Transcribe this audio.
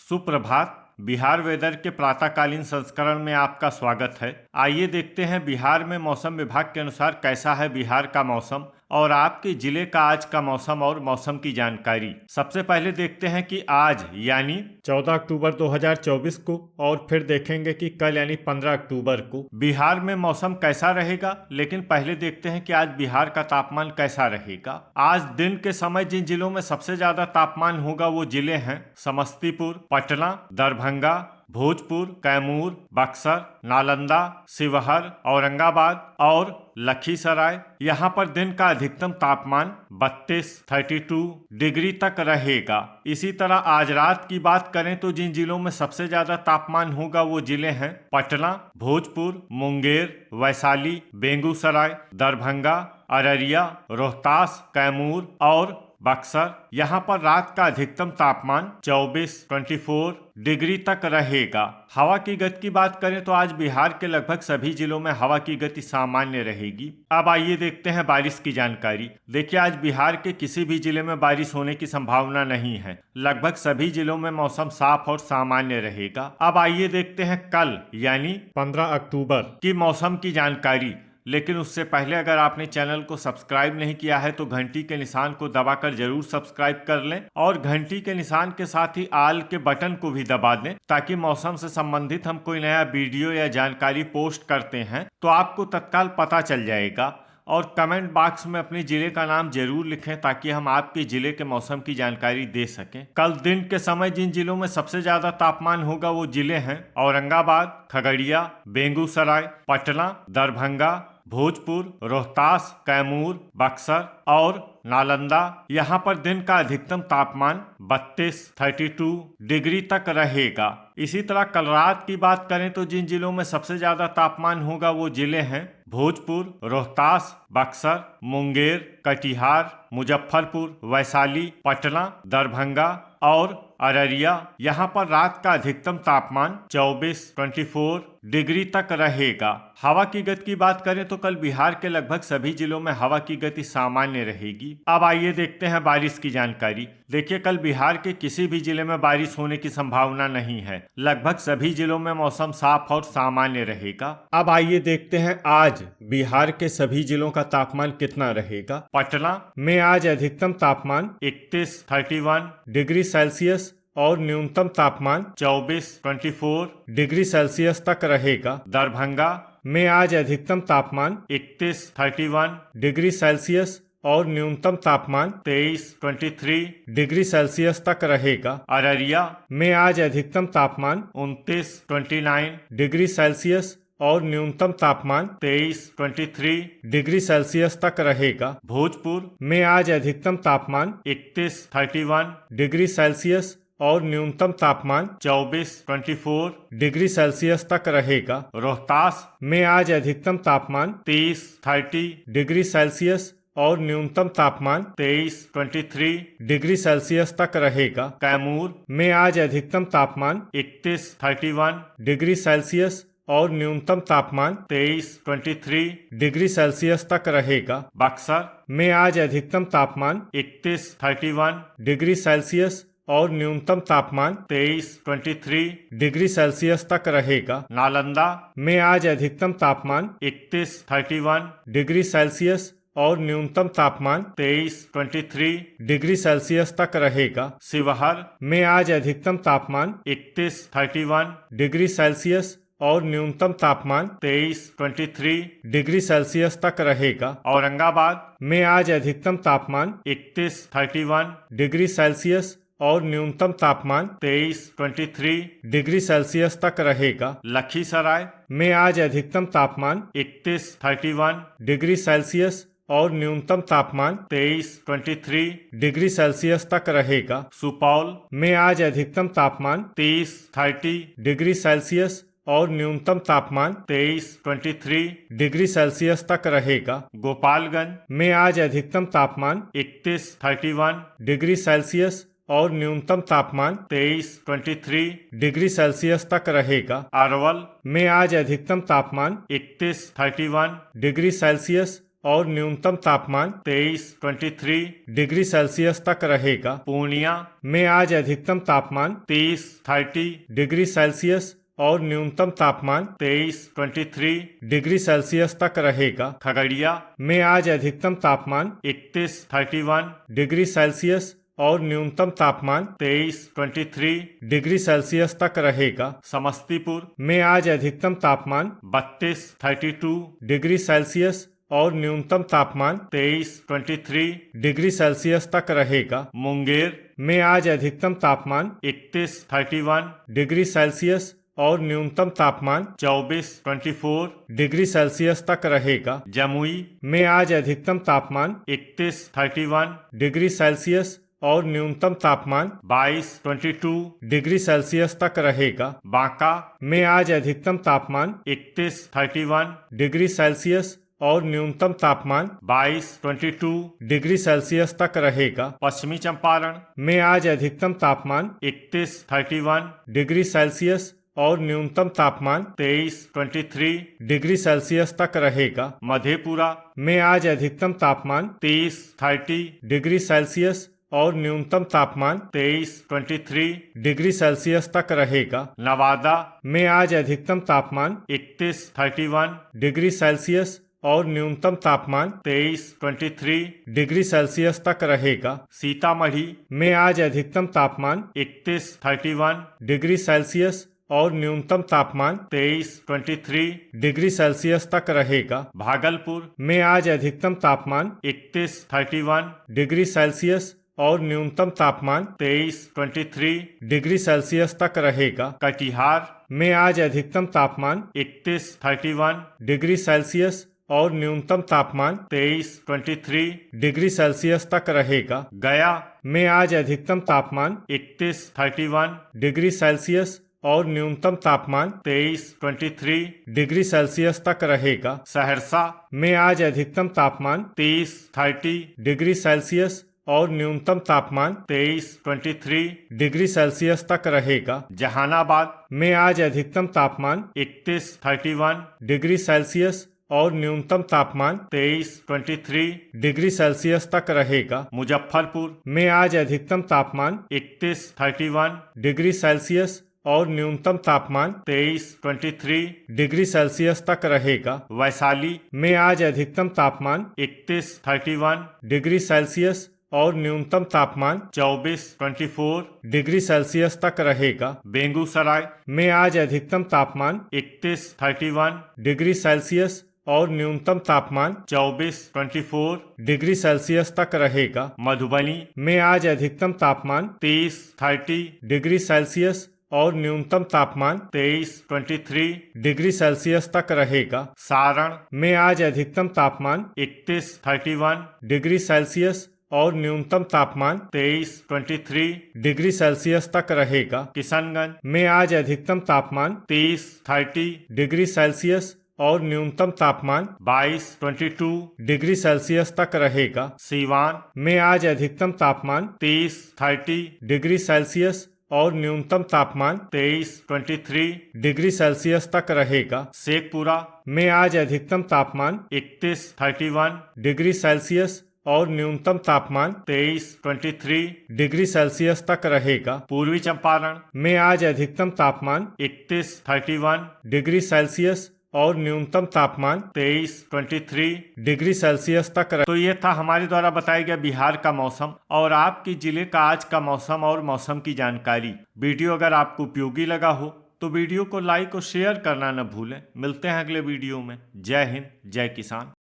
सुप्रभात। बिहार वेदर के प्रातःकालीन संस्करण में आपका स्वागत है। आइए देखते हैं बिहार में मौसम विभाग के अनुसार कैसा है बिहार का मौसम और आपके जिले का आज का मौसम और मौसम की जानकारी। सबसे पहले देखते हैं कि आज यानी 14 अक्टूबर 2024 को और फिर देखेंगे कि कल यानी 15 अक्टूबर को बिहार में मौसम कैसा रहेगा। लेकिन पहले देखते हैं कि आज बिहार का तापमान कैसा रहेगा। आज दिन के समय जिन जिलों में सबसे ज्यादा तापमान होगा वो जिले हैं समस्तीपुर, पटना, दरभंगा, भोजपुर, कैमूर, बक्सर, नालंदा, शिवहर, औरंगाबाद और लखीसराय। यहाँ पर दिन का अधिकतम तापमान 32 डिग्री तक रहेगा। इसी तरह आज रात की बात करें तो जिन जिलों में सबसे ज्यादा तापमान होगा वो जिले हैं पटना, भोजपुर, मुंगेर, वैशाली, बेगूसराय, दरभंगा, अररिया, रोहतास, कैमूर और बक्सर। यहाँ पर रात का अधिकतम तापमान 24 डिग्री तक रहेगा। हवा की गति की बात करें तो आज बिहार के लगभग सभी जिलों में हवा की गति सामान्य रहेगी। अब आइए देखते हैं बारिश की जानकारी। देखिए, आज बिहार के किसी भी जिले में बारिश होने की संभावना नहीं है। लगभग सभी जिलों में मौसम साफ और सामान्य रहेगा। अब आइए देखते हैं कल यानी 15 अक्टूबर की मौसम की जानकारी। लेकिन उससे पहले अगर आपने चैनल को सब्सक्राइब नहीं किया है तो घंटी के निशान को दबाकर जरूर सब्सक्राइब कर लें और घंटी के निशान के साथ ही आल के बटन को भी दबा दें ताकि मौसम से संबंधित हम कोई नया वीडियो या जानकारी पोस्ट करते हैं तो आपको तत्काल पता चल जाएगा। और कमेंट बॉक्स में अपने जिले का नाम जरूर लिखें ताकि हम आपके जिले के मौसम की जानकारी दे सकें। कल दिन के समय जिन जिलों में सबसे ज्यादा तापमान होगा वो जिले हैं औरंगाबाद, खगड़िया, बेगूसराय, पटना, दरभंगा, भोजपुर, रोहतास, कैमूर, बक्सर और नालंदा। यहाँ पर दिन का अधिकतम तापमान 32 डिग्री तक रहेगा। इसी तरह कल रात की बात करें तो जिन जिलों में सबसे ज्यादा तापमान होगा वो जिले हैं भोजपुर, रोहतास, बक्सर, मुंगेर, कटिहार, मुजफ्फरपुर, वैशाली, पटना, दरभंगा और अररिया। यहाँ पर रात का अधिकतम तापमान 24 डिग्री तक रहेगा। हवा की गति की बात करें तो कल बिहार के लगभग सभी जिलों में हवा की गति सामान्य रहेगी। अब आइए देखते हैं बारिश की जानकारी। देखिए, कल बिहार के किसी भी जिले में बारिश होने की संभावना नहीं है। लगभग सभी जिलों में मौसम साफ और सामान्य रहेगा। अब आइए देखते हैं आज बिहार के सभी जिलों का तापमान कितना रहेगा। पटना में आज अधिकतम तापमान 31 डिग्री सेल्सियस और न्यूनतम तापमान 24 डिग्री सेल्सियस तक रहेगा। दरभंगा में आज अधिकतम तापमान 31 डिग्री सेल्सियस और न्यूनतम तापमान 23 डिग्री सेल्सियस तक रहेगा। अररिया में आज अधिकतम तापमान 29 डिग्री सेल्सियस और न्यूनतम तापमान 23 डिग्री सेल्सियस तक रहेगा। भोजपुर में आज अधिकतम तापमान 31 डिग्री सेल्सियस और न्यूनतम तापमान 24 डिग्री सेल्सियस तक रहेगा। रोहतास में आज अधिकतम तापमान 30 डिग्री सेल्सियस और न्यूनतम तापमान 23 डिग्री सेल्सियस तक रहेगा। कैमूर में आज अधिकतम तापमान 31 डिग्री सेल्सियस और न्यूनतम तापमान 23 डिग्री सेल्सियस तक रहेगा। बक्सर में आज अधिकतम तापमान 31 डिग्री सेल्सियस और न्यूनतम तापमान 23 डिग्री सेल्सियस तक रहेगा। नालंदा में आज अधिकतम तापमान 31 डिग्री सेल्सियस और न्यूनतम तापमान 23 डिग्री सेल्सियस तक रहेगा। शिवहर में आज अधिकतम तापमान 31 डिग्री सेल्सियस और न्यूनतम तापमान 23 डिग्री सेल्सियस तक रहेगा। औरंगाबाद में आज अधिकतम तापमान 31 डिग्री सेल्सियस और न्यूनतम तापमान 23 डिग्री सेल्सियस तक रहेगा। लखीसराय में आज अधिकतम तापमान 31 डिग्री सेल्सियस और न्यूनतम तापमान 23 डिग्री सेल्सियस तक रहेगा। सुपौल में आज अधिकतम तापमान 30 डिग्री सेल्सियस और न्यूनतम तापमान 23 डिग्री सेल्सियस तक रहेगा। गोपालगंज में आज अधिकतम तापमान 31 डिग्री सेल्सियस और न्यूनतम तापमान 23 डिग्री सेल्सियस तक रहेगा। अरवल में आज अधिकतम तापमान 31 डिग्री सेल्सियस और न्यूनतम तापमान 23 डिग्री सेल्सियस तक रहेगा। पूर्णिया में आज अधिकतम तापमान 30 डिग्री सेल्सियस और न्यूनतम तापमान 23 डिग्री सेल्सियस तक रहेगा। खगड़िया में आज अधिकतम तापमान 31 डिग्री सेल्सियस और न्यूनतम तापमान 23 डिग्री सेल्सियस तक रहेगा। समस्तीपुर में आज अधिकतम तापमान 32 डिग्री सेल्सियस और न्यूनतम तापमान 23 डिग्री सेल्सियस तक रहेगा। मुंगेर में आज अधिकतम तापमान 31 डिग्री सेल्सियस और न्यूनतम तापमान 24 डिग्री सेल्सियस तक रहेगा। जमुई में आज अधिकतम तापमान 31 डिग्री सेल्सियस और न्यूनतम तापमान 22 डिग्री सेल्सियस तक रहेगा। बांका में आज अधिकतम तापमान 31 डिग्री सेल्सियस और न्यूनतम तापमान 22 डिग्री सेल्सियस तक रहेगा। पश्चिमी चंपारण में आज अधिकतम तापमान 31 डिग्री सेल्सियस और न्यूनतम तापमान 23 डिग्री सेल्सियस तक रहेगा। मधेपुरा में आज अधिकतम तापमान 30 डिग्री सेल्सियस और न्यूनतम तापमान 23 डिग्री सेल्सियस तक रहेगा। नवादा में आज अधिकतम तापमान 31 डिग्री सेल्सियस और न्यूनतम तापमान 23 डिग्री सेल्सियस तक रहेगा। सीतामढ़ी में आज अधिकतम तापमान 31 डिग्री सेल्सियस और न्यूनतम तापमान 23 डिग्री सेल्सियस तक रहेगा। भागलपुर में आज अधिकतम तापमान 31 डिग्री सेल्सियस और न्यूनतम तापमान 23 डिग्री सेल्सियस तक रहेगा। कटिहार में आज अधिकतम तापमान 31 डिग्री सेल्सियस और न्यूनतम तापमान 23 डिग्री सेल्सियस तक रहेगा। गया में आज अधिकतम तापमान 31 डिग्री सेल्सियस और न्यूनतम तापमान 23 डिग्री सेल्सियस तक रहेगा। सहरसा में आज अधिकतम तापमान 30 डिग्री सेल्सियस और न्यूनतम तापमान 23 डिग्री सेल्सियस तक रहेगा। जहानाबाद में आज अधिकतम तापमान 31 डिग्री सेल्सियस और न्यूनतम तापमान 23 डिग्री सेल्सियस तक रहेगा। मुजफ्फरपुर में आज अधिकतम तापमान 31 डिग्री सेल्सियस और न्यूनतम तापमान 23 डिग्री सेल्सियस तक रहेगा। वैशाली में आज अधिकतम तापमान 31 डिग्री सेल्सियस और न्यूनतम तापमान 24 डिग्री सेल्सियस तक रहेगा। बेगूसराय में आज अधिकतम तापमान 31 डिग्री सेल्सियस और न्यूनतम तापमान 24 डिग्री सेल्सियस तक रहेगा। मधुबनी में आज अधिकतम तापमान 30 डिग्री सेल्सियस और न्यूनतम तापमान 23 डिग्री सेल्सियस तक रहेगा। सारण में आज अधिकतम तापमान 31 डिग्री सेल्सियस और न्यूनतम तापमान 23 डिग्री सेल्सियस तक रहेगा। किशनगंज में आज अधिकतम तापमान 30 डिग्री सेल्सियस और न्यूनतम तापमान 22 डिग्री सेल्सियस तक रहेगा। सीवान में आज अधिकतम तापमान 30 डिग्री सेल्सियस और न्यूनतम तापमान 23 डिग्री सेल्सियस तक रहेगा। शेखपुरा में आज अधिकतम तापमान 31 डिग्री सेल्सियस और न्यूनतम तापमान 23 डिग्री सेल्सियस तक रहेगा। पूर्वी चंपारण में आज अधिकतम तापमान 31 डिग्री सेल्सियस और न्यूनतम तापमान 23 डिग्री सेल्सियस तक रहे। तो ये था हमारे द्वारा बताया गया बिहार का मौसम और आपके जिले का आज का मौसम और मौसम की जानकारी। वीडियो अगर आपको उपयोगी लगा हो तो वीडियो को लाइक और शेयर करना न भूलें। मिलते हैं अगले वीडियो में। जय हिंद, जय किसान।